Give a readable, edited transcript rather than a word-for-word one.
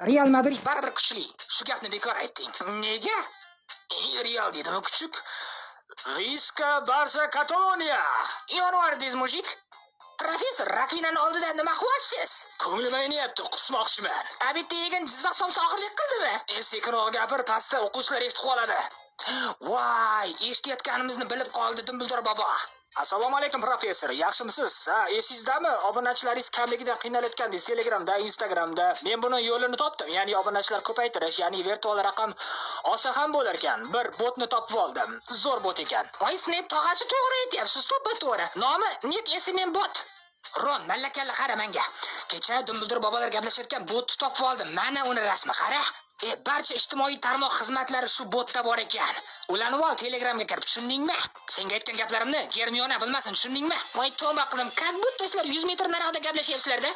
Real Madrid baribir kuchli. Shu gapni bekor aytding. Nega? Real dedimi kuchuk? Viska Barça Kataloniya. Yonvardingiz mujik. Professor, Rafinani oldida nima qilyapsiz? Ko'nglim ayniyapti, qusmoqchiman. Abitda yegan Jizzax somsa og'irlik qildimi? Sekinroq gapir, pastda o'quvchilar eshitib qoladi. Voy, eshitayotganimizni bilib qoldi Dumbledor bobo. Assalomu alaykum professor, yaxshimisiz? Esizdami? Obunachilaringiz kamligidan qiynalayotgandingiz Telegramda, Instagramda. Men buni yo'lini topdim, ya'ni obunachilar ko'paytirish, ya'ni virtual raqam olsa ham bo'lar ekan. Bir botni topib oldim. Zo'r bot ekan. Voy, Snap tog'asi to'g'ri aytyapsiz, to'g'ri. Nomi Net SMM bot. Ron, mallakalla qara menga. Kecha Dumbledor bobolar gaplashayotgan botni topib oldim. Mana uni rasmi qara. Barcha ijtimoiy tarmoq xizmatlari shu botda bor ekan. Ulanib ol, Telegramga kirib, tushundingmi? Senga aytgan gaplarimni Germiona bilmasin, tushundingmi? Voy, tavba qildim. Как будто sizlar 100 metr narida gaplashyapsizlar-da.